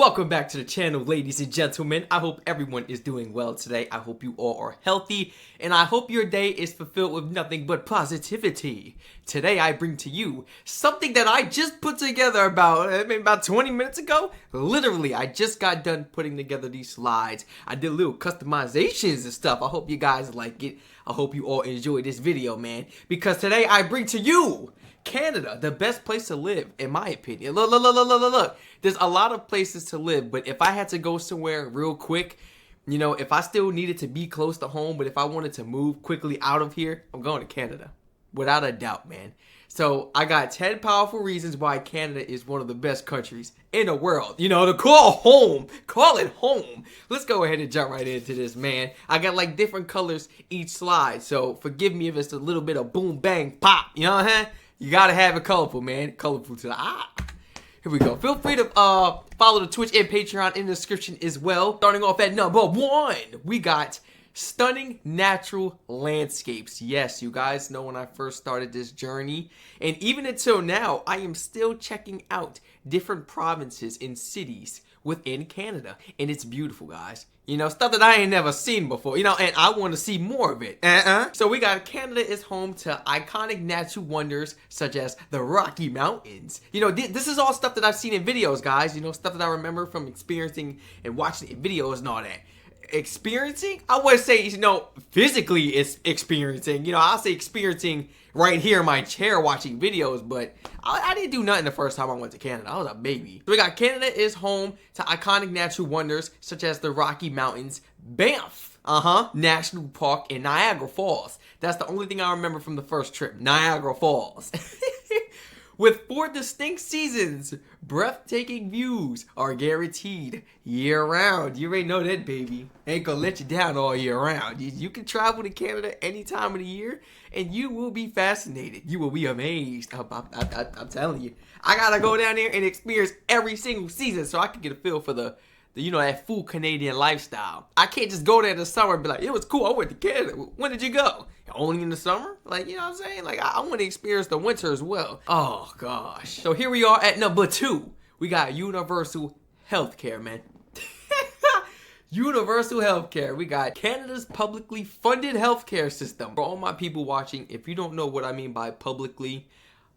Welcome back to the channel, ladies and gentlemen. I hope everyone is doing well today. I hope you all are healthy, and I hope your day is fulfilled with nothing but positivity. Today I bring to you something that I just put together about 20 minutes ago. Literally, I just got done putting together these slides. I did little customizations and stuff. I hope you guys like it. I hope you all enjoy this video, man, because today I bring to you Canada, the best place to live, in my opinion. Look. There's a lot of places to live, but if I had to go somewhere real quick, if I still needed to be close to home, but if I wanted to move quickly out of here, I'm going to Canada. Without a doubt, man. So I got 10 powerful reasons why Canada is one of the best countries in the world. To call it home. Let's go ahead and jump right into this, man. I got like different colors each slide, so forgive me if it's a little bit of boom, bang, pop. You know what I'm saying? You gotta have it colorful, man. Colorful to the eye. Here we go. Feel free to follow the Twitch and Patreon in the description as well. Starting off at number 1, we got stunning natural landscapes. Yes, you guys know when I first started this journey, and even until now, I am still checking out different provinces and cities within Canada, and it's beautiful, guys. Stuff that I ain't never seen before, and I want to see more of it. So we got Canada is home to iconic natural wonders such as the Rocky Mountains. This is all stuff that I've seen in videos, guys. Stuff that I remember from experiencing and watching videos and all that. Experiencing? I would say, physically it's experiencing. I'll say experiencing right here in my chair watching videos, but I didn't do nothing the first time I went to Canada. I was a baby. So we got Canada is home to iconic natural wonders such as the Rocky Mountains, Banff, National Park, and Niagara Falls. That's the only thing I remember from the first trip, Niagara Falls. With 4 distinct seasons, breathtaking views are guaranteed year-round. You already know that, baby. Ain't gonna let you down all year round. You can travel to Canada any time of the year, and you will be fascinated. You will be amazed. I'm telling you. I gotta go down there and experience every single season so I can get a feel for that full Canadian lifestyle. I can't just go there in the summer and be like, it was cool, I went to Canada. When did you go? Only in the summer? Like, you know what I'm saying? Like, I want to experience the winter as well. Oh, gosh. So here we are at number 2. We got universal healthcare, man. Universal healthcare. We got Canada's publicly funded healthcare system. For all my people watching, if you don't know what I mean by publicly,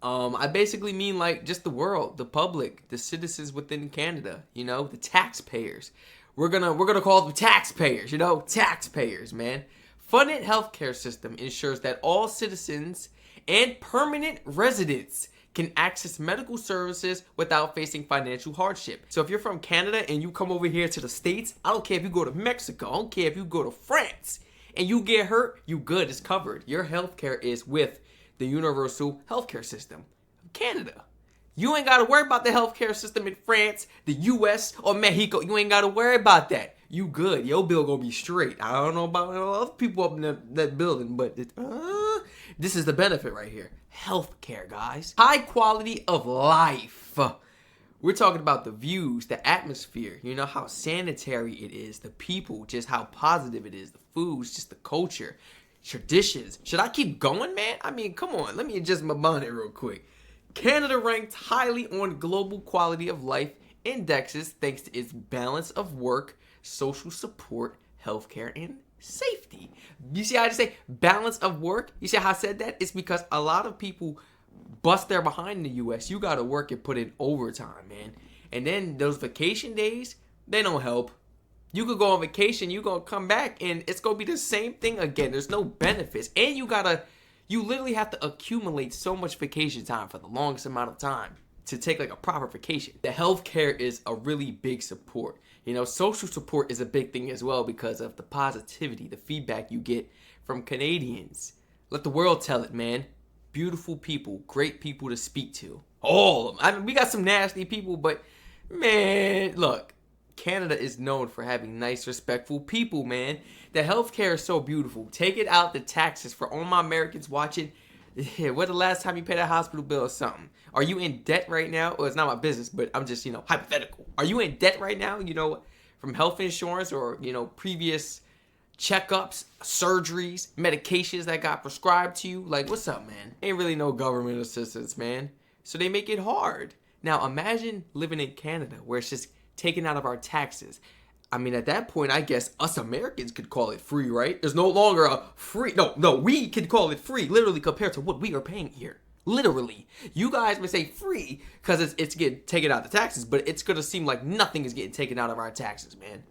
I basically mean like just the world, the public, the citizens within Canada, the taxpayers. We're gonna call them taxpayers, taxpayers, man. Funded healthcare system ensures that all citizens and permanent residents can access medical services without facing financial hardship. So if you're from Canada and you come over here to the States, I don't care if you go to Mexico, I don't care if you go to France, and you get hurt, you good, it's covered. Your healthcare is with the universal healthcare system of Canada. You ain't got to worry about the healthcare system in France, the US, or Mexico. You ain't got to worry about that. You good. Your bill gonna be straight. I don't know about other people up in that building, but this is the benefit right here. Healthcare, guys. High quality of life. We're talking about the views, the atmosphere, how sanitary it is, the people, just how positive it is, the foods, just the culture, traditions. Should I keep going, man? I mean, come on. Let me adjust my bonnet real quick. Canada ranked highly on global quality of life indexes thanks to its balance of work, social support, healthcare, and safety. You see how I just say balance of work? You see how I said that? It's because a lot of people bust their behind in the U.S. You got to work and put in overtime, man. And then those vacation days, they don't help. You could go on vacation, you gonna come back, and it's gonna be the same thing again. There's no benefits. And you literally have to accumulate so much vacation time for the longest amount of time to take like a proper vacation. The healthcare is a really big support. Social support is a big thing as well because of the positivity, the feedback you get from Canadians. Let the world tell it, man. Beautiful people, great people to speak to. All of them. I mean, we got some nasty people, but man, look. Canada is known for having nice, respectful people, man. The healthcare is so beautiful. Take it out the taxes for all my Americans watching. When the last time you paid a hospital bill or something? Are you in debt right now? Well, it's not my business, but I'm just, hypothetical. Are you in debt right now, from health insurance or, previous checkups, surgeries, medications that got prescribed to you? Like, what's up, man? Ain't really no government assistance, man. So they make it hard. Now, imagine living in Canada where it's just taken out of our taxes. I mean, at that point, I guess us Americans could call it free, right? There's no longer a free. No, we could call it free, literally, compared to what we are paying here. Literally. You guys may say free because it's getting taken out of the taxes, but it's going to seem like nothing is getting taken out of our taxes, man,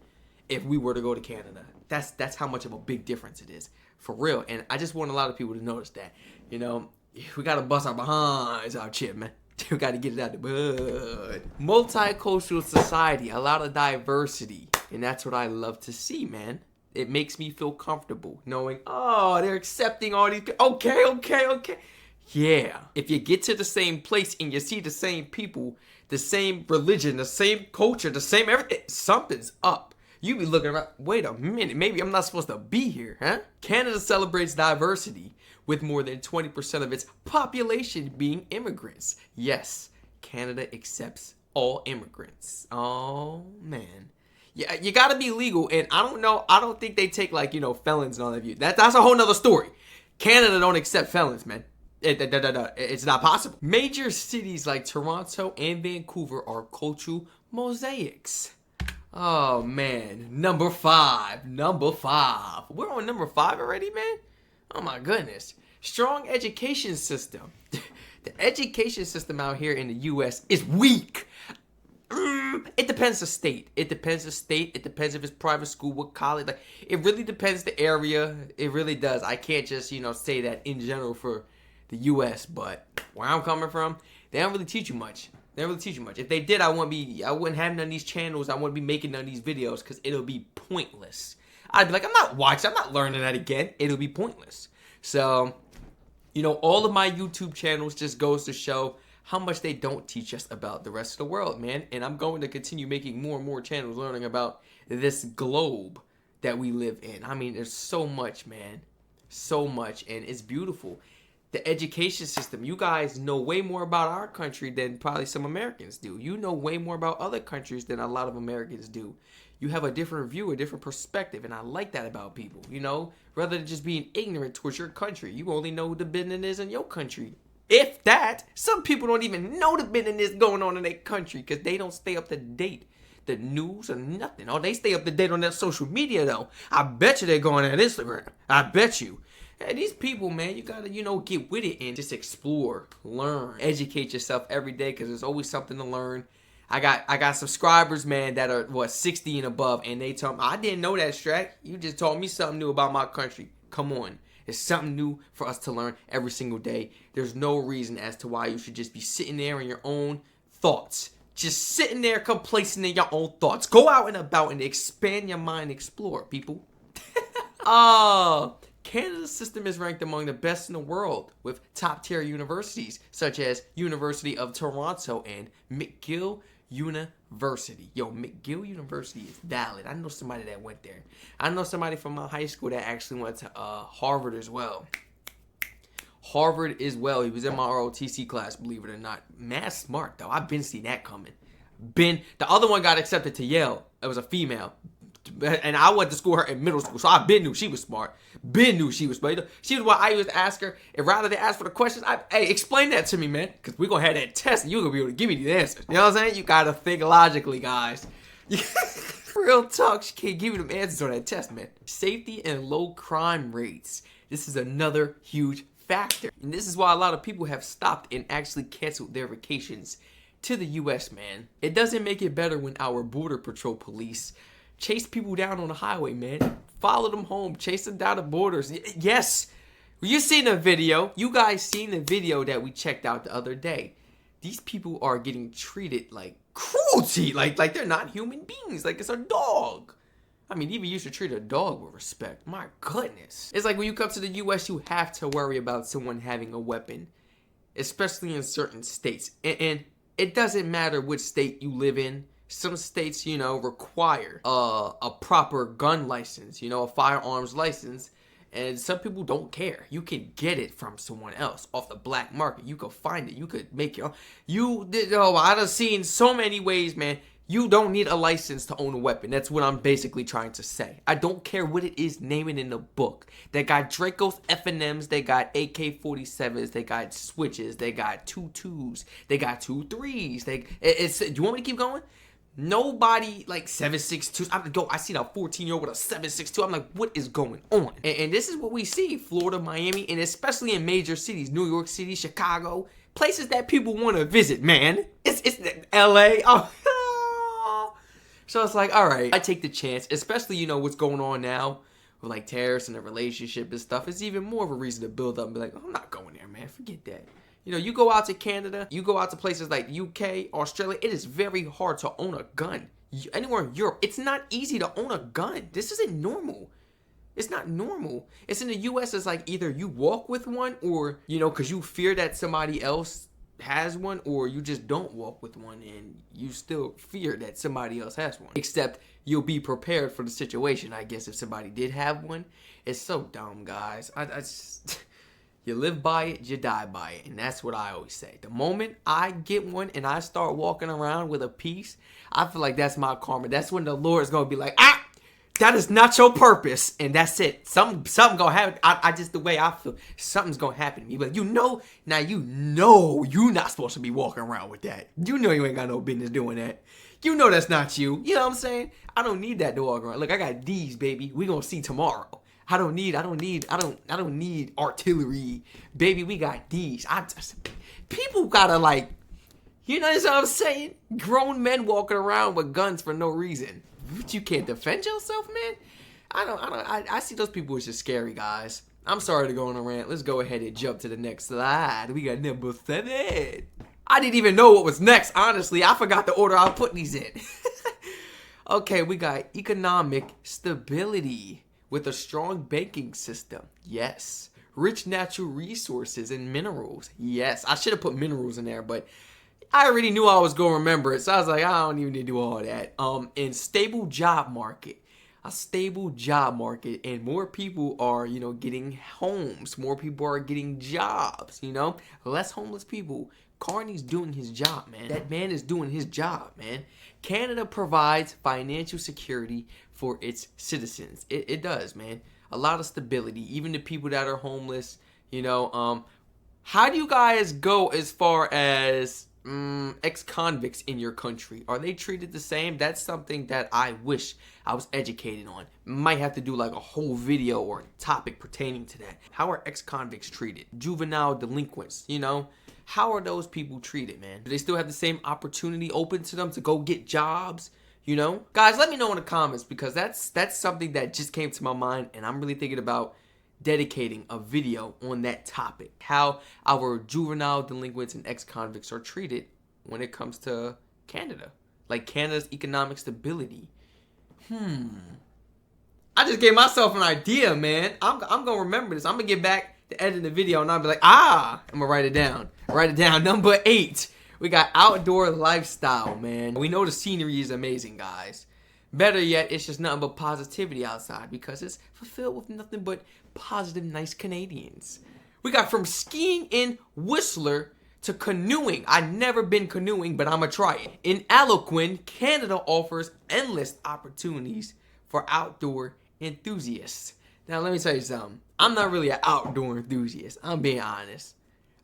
if we were to go to Canada. That's how much of a big difference it is. For real. And I just want a lot of people to notice that. You know, we got to bust our behinds out here, man. We got to get it out the bud. Multicultural society, a lot of diversity. And that's what I love to see, man. It makes me feel comfortable knowing, oh, they're accepting all these people. Okay. Yeah. If you get to the same place and you see the same people, the same religion, the same culture, the same everything, something's up. You be looking around, wait a minute, maybe I'm not supposed to be here, huh? Canada celebrates diversity with more than 20% of its population being immigrants. Yes, Canada accepts all immigrants. Oh, man. Yeah, you gotta be legal, and I don't think they take, like, felons and all of you. That's a whole nother story. Canada don't accept felons, man. It's not possible. Major cities like Toronto and Vancouver are cultural mosaics. Oh, man. Number five. We're on number 5 already, man? Oh, my goodness. Strong education system. The education system out here in the U.S. is weak. It depends the state. It depends if it's private school, what college. Like, it really depends the area. It really does. I can't just, say that in general for the U.S., but where I'm coming from, they don't really teach you much. If they did, I wouldn't have none of these channels. I wouldn't be making none of these videos because it'll be pointless. I'd be like, I'm not learning that again. It'll be pointless. So, all of my YouTube channels just goes to show how much they don't teach us about the rest of the world, man. And I'm going to continue making more and more channels learning about this globe that we live in. I mean, there's so much, man. So much, and it's beautiful. The education system, you guys know way more about our country than probably some Americans do. You know way more about other countries than a lot of Americans do. You have a different view, a different perspective, and I like that about people, rather than just being ignorant towards your country. You only know who the business is in your country. If that, some people don't even know the business going on in their country because they don't stay up to date. The news or nothing. Oh, they stay up to date on their social media, though. I bet you they're going on Instagram. I bet you. Hey, these people, man, you gotta, get with it and just explore, learn, educate yourself every day because there's always something to learn. I got subscribers, man, that are, 60 and above, and they tell me, I didn't know that, Strac. You just told me something new about my country. Come on. It's something new for us to learn every single day. There's no reason as to why you should just be sitting there in your own thoughts. Just sitting there complacent in your own thoughts. Go out and about and expand your mind, explore, people. Canada's system is ranked among the best in the world with top-tier universities such as University of Toronto and McGill University. Yo, McGill University is valid. I know somebody that went there. I know somebody from my high school that actually went to Harvard as well. He was in my ROTC class, believe it or not. Mad smart, though. I've been seeing that coming. The other one got accepted to Yale. It was a female. And I went to school her in middle school, so I knew she was smart. She was what I used to ask her. And rather than ask for the questions, hey, explain that to me, man. Because we're going to have that test, and you're going to be able to give me the answers. You know what I'm saying? You got to think logically, guys. Real talk, she can't give you them answers on that test, man. Safety and low crime rates. This is another huge factor. And this is why a lot of people have stopped and actually canceled their vacations to the U.S., man. It doesn't make it better when our Border Patrol police chase people down on the highway, man. Follow them home. Chase them down the borders. Yes. You seen the video. You guys seen the video that we checked out the other day. These people are getting treated like cruelty. Like they're not human beings. Like it's a dog. I mean, even you should treat a dog with respect. My goodness. It's like when you come to the U.S., you have to worry about someone having a weapon. Especially in certain states. And it doesn't matter which state you live in. Some states, require a proper gun license, a firearms license. And some people don't care. You can get it from someone else off the black market. You could find it. You could make your own. I done seen so many ways, man. You don't need a license to own a weapon. That's what I'm basically trying to say. I don't care what it is, name it in the book. They got Dracos F&Ms. They got AK-47s. They got switches. They got 2.2s. They got 2.3s. Do you want me to keep going? Nobody like 7'6". I seen a 14-year-old with a 7'6". I'm like, what is going on? And this is what we see: Florida, Miami, and especially in major cities, New York City, Chicago, places that people want to visit. Man, it's LA. Oh, so it's like, all right, I take the chance, especially what's going on now with like tariffs and the relationship and stuff. It's even more of a reason to build up and be like, I'm not going there, man. Forget that. You go out to Canada, you go out to places like UK, Australia, it is very hard to own a gun. Anywhere in Europe, it's not easy to own a gun. This isn't normal. It's not normal. It's in the US, it's like either you walk with one or, because you fear that somebody else has one, or you just don't walk with one and you still fear that somebody else has one. Except you'll be prepared for the situation, I guess, if somebody did have one. It's so dumb, guys. I just... You live by it, you die by it. And that's what I always say. The moment I get one and I start walking around with a piece, I feel like that's my karma. That's when the Lord is going to be like, that is not your purpose. And that's it. Something going to happen. I just, the way I feel, something's going to happen to me. But you're not supposed to be walking around with that. You ain't got no business doing that. That's not you. You know what I'm saying? I don't need that to walk around. Look, I got these, baby. We going to see tomorrow. I don't need artillery, baby. We got these. People gotta what I'm saying? Grown men walking around with guns for no reason. You can't defend yourself, man. I see those people as just scary, guys. I'm sorry to go on a rant. Let's go ahead and jump to the next slide. We got number 7. I didn't even know what was next, honestly. I forgot the order I was putting these in. Okay, we got economic stability. With a strong banking system, yes. Rich natural resources and minerals, yes. I should have put minerals in there, but I already knew I was going to remember it. So I was like, I don't even need to do all that. And stable job market. A stable job market. And more people are, getting homes. More people are getting jobs, Less homeless people. Carney's doing his job, man. That man is doing his job, man. Canada provides financial security for its citizens. It does, man. A lot of stability. Even the people that are homeless, how do you guys go as far as ex-convicts in your country? Are they treated the same? That's something that I wish I was educated on. Might have to do like a whole video or topic pertaining to that. How are ex-convicts treated? Juvenile delinquents, How are those people treated, man? Do they still have the same opportunity open to them to go get jobs? Guys, let me know in the comments, because that's something that just came to my mind, and I'm really thinking about dedicating a video on that topic. How our juvenile delinquents and ex-convicts are treated when it comes to Canada. Like Canada's economic stability. I just gave myself an idea, man. I'm going to remember this. I'm going to get back to edit the video and I'll be like, I'm going to write it down. Write it down. Number 8. We got outdoor lifestyle, man. We know the scenery is amazing, guys. Better yet, it's just nothing but positivity outside, because it's fulfilled with nothing but positive, nice Canadians. We got from skiing in Whistler to canoeing. I've never been canoeing, but I'm going to try it. In Algonquin, Canada offers endless opportunities for outdoor enthusiasts. Now, let me tell you something. I'm not really an outdoor enthusiast. I'm being honest.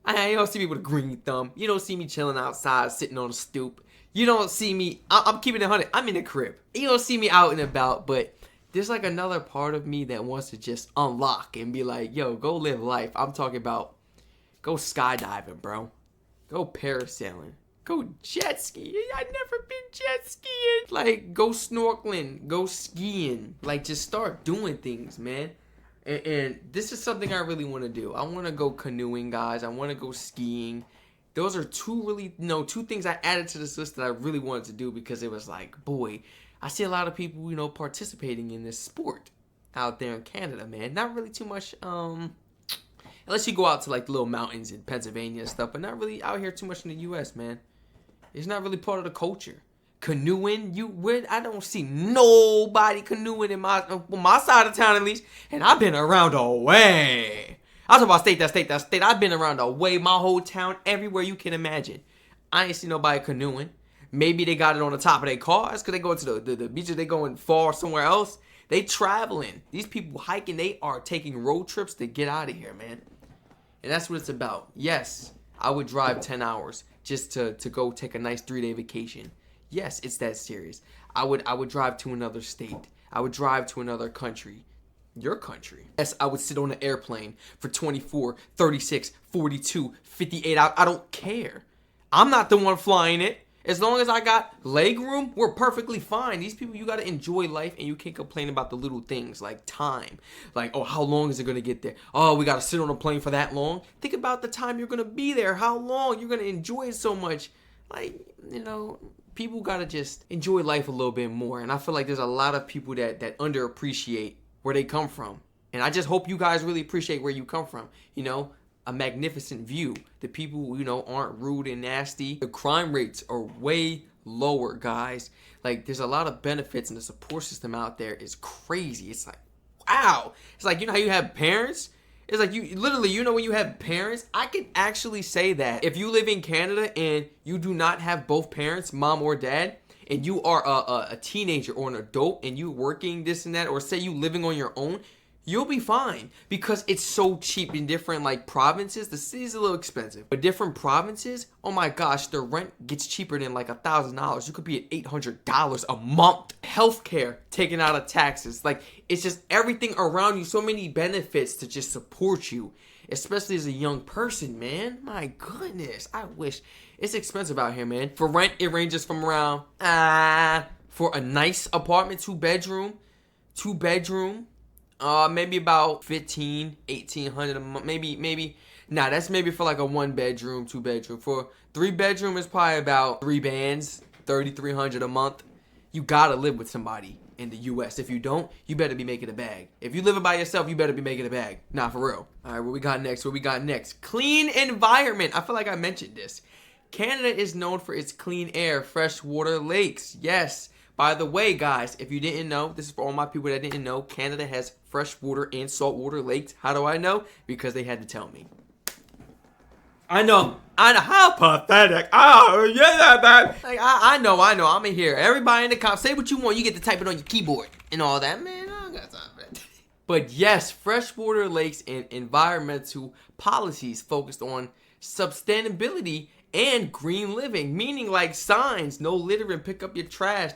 You don't see me with a green thumb. You don't see me chilling outside, sitting on a stoop. You don't see me, I'm keeping it 100. I'm in the crib. You don't see me out and about, but there's like another part of me that wants to just unlock and be like, yo, go live life. I'm talking about go skydiving, bro. Go parasailing. Go jet skiing. I've never been jet skiing. Like, go snorkeling. Go skiing. Like, just start doing things, man. And this is something I really want to do. I want to go canoeing, guys. I want to go skiing. Those are two things I added to this list that I really wanted to do, because it was like, boy, I see a lot of people, participating in this sport out there in Canada, man. Not really too much, unless you go out to like the little mountains in Pennsylvania and stuff, but not really out here too much in the U.S., man. It's not really part of the culture. Canoeing, I don't see nobody canoeing in my side of town, at least. And I've been around the way. I was about that state. I've been around the way, my whole town, everywhere you can imagine. I ain't see nobody canoeing. Maybe they got it on the top of their cars because they go to the beaches. They going far somewhere else. They traveling. These people hiking. They are taking road trips to get out of here, man. And that's what it's about. Yes, I would drive 10 hours just to go take a nice 3-day vacation. Yes, it's that serious. I would drive to another state. I would drive to another country. Your country. Yes, I would sit on an airplane for 24, 36, 42, 58 hours. I don't care. I'm not the one flying it. As long as I got leg room, we're perfectly fine. These people, you got to enjoy life, and you can't complain about the little things like time. Like, oh, how long is it going to get there? Oh, we got to sit on a plane for that long? Think about the time you're going to be there. How long? You're going to enjoy it so much. Like, people got to just enjoy life a little bit more. And I feel like there's a lot of people that underappreciate where they come from. And I just hope you guys really appreciate where you come from. A magnificent view. The people, aren't rude and nasty. The crime rates are way lower, guys. Like, there's a lot of benefits, and the support system out there is crazy. It's like, wow. It's like, how you have parents? It's like, you literally, when you have parents, I can actually say that if you live in Canada and you do not have both parents, mom or dad, and you are a teenager or an adult and you working this and that, or say you living on your own, you'll be fine because it's so cheap in different provinces. The city's a little expensive, but different provinces, oh my gosh, the rent gets cheaper than $1,000. You could be at $800 a month. Healthcare taken out of taxes. It's just everything around you. So many benefits to just support you, especially as a young person, man. My goodness, I wish. It's expensive out here, man. For rent, it ranges from around, for a nice apartment, two bedroom, maybe about 1,800 a month. That's maybe for a 1 bedroom, 2 bedroom. For 3 bedroom, it's probably about 3 bands, 3,300 a month. You gotta live with somebody in the U.S. If you don't, you better be making a bag. If you living by yourself, you better be making a bag. Nah, for real. All right, what we got next? Clean environment. I feel like I mentioned this. Canada is known for its clean air, freshwater lakes. Yes. By the way, guys, if you didn't know, this is for all my people that didn't know, Canada has freshwater and saltwater lakes. How do I know? Because they had to tell me. I know. How pathetic. Oh, yeah, man. I know. I'm in here. Everybody in the comments, say what you want. You get to type it on your keyboard and all that. Man, I don't got time for that. But yes, freshwater lakes and environmental policies focused on sustainability and green living, meaning signs, no littering, pick up your trash,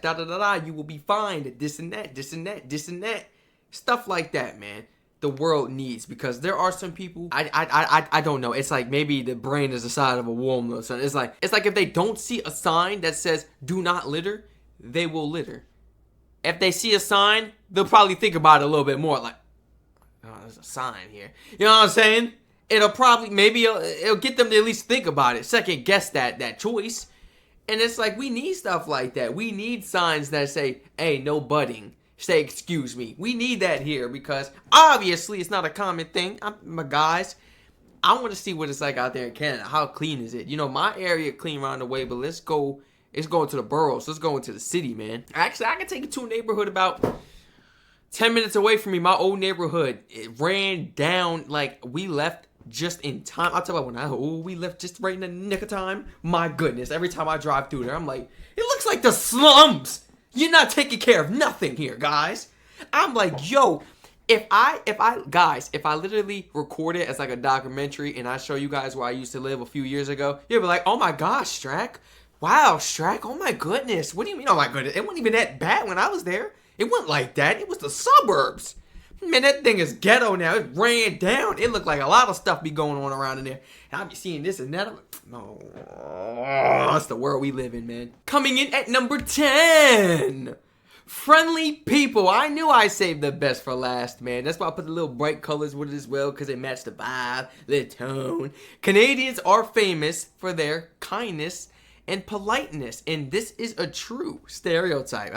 you will be fined, this and that, stuff like that, man. The world needs, because there are some people, I don't know, it's like maybe the brain is the size of a walnut or something. It's like if they don't see a sign that says do not litter, they will litter. If they see a sign, they'll probably think about it a little bit more, oh, there's a sign here, you know what I'm saying? It'll get them to at least think about it, second guess that choice. And it's we need stuff like that. We need signs that say, hey, no budding. Say, excuse me. We need that here because obviously it's not a common thing. My guys, I want to see what it's like out there in Canada. How clean is it? My area clean around the way, but let's go. It's going to the boroughs. Let's go into the city, man. Actually, I can take you to a neighborhood about 10 minutes away from me. My old neighborhood, it ran down. We left just in time. I'll tell you when we left just right in the nick of time. My goodness, every time I drive through there, I'm like, it looks like the slums. You're not taking care of nothing here, guys. I'm like, yo, if I literally record it as a documentary and I show you guys where I used to live a few years ago, you'll be like, oh my gosh, Strac. Wow, Strac, oh my goodness. What do you mean, oh my goodness? It wasn't even that bad when I was there. It wasn't like that. It was the suburbs. Man, that thing is ghetto now. It ran down. It looked like a lot of stuff be going on around in there. And I be seeing this and that. I'm like, no. That's the world we live in, man. Coming in at number 10. Friendly people. I knew I saved the best for last, man. That's why I put the little bright colors with it as well, because they match the vibe, the tone. Canadians are famous for their kindness and politeness. And this is a true stereotype.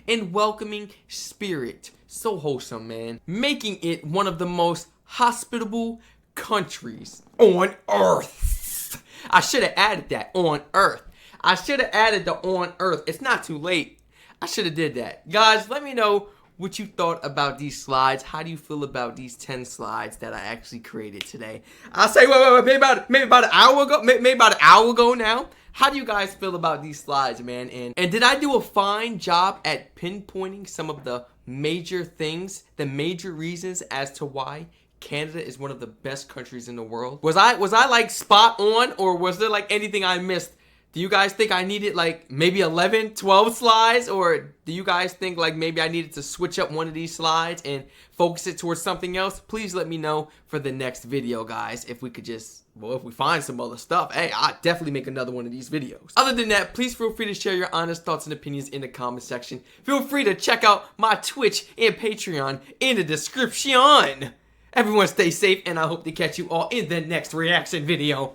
And welcoming spirit. So wholesome, man. Making it one of the most hospitable countries on earth. I should have added that, on earth. I should have added the on earth. It's not too late. I should have did that. Guys, let me know what you thought about these slides. How do you feel about these 10 slides that I actually created today? I'll say, wait, maybe about an hour ago. Maybe about an hour ago now. How do you guys feel about these slides, man? And did I do a fine job at pinpointing some of the major things, the major reasons as to why Canada is one of the best countries in the world? Was I spot on, or was there anything I missed Do you guys think I needed like maybe 11, 12 slides? Or do you guys think like maybe I needed to switch up one of these slides and focus it towards something else? Please let me know for the next video, guys. If we could just, well, if we find some other stuff, hey, I'll definitely make another one of these videos. Other than that, please feel free to share your honest thoughts and opinions in the comment section. Feel free to check out my Twitch and Patreon in the description. Everyone stay safe, and I hope to catch you all in the next reaction video.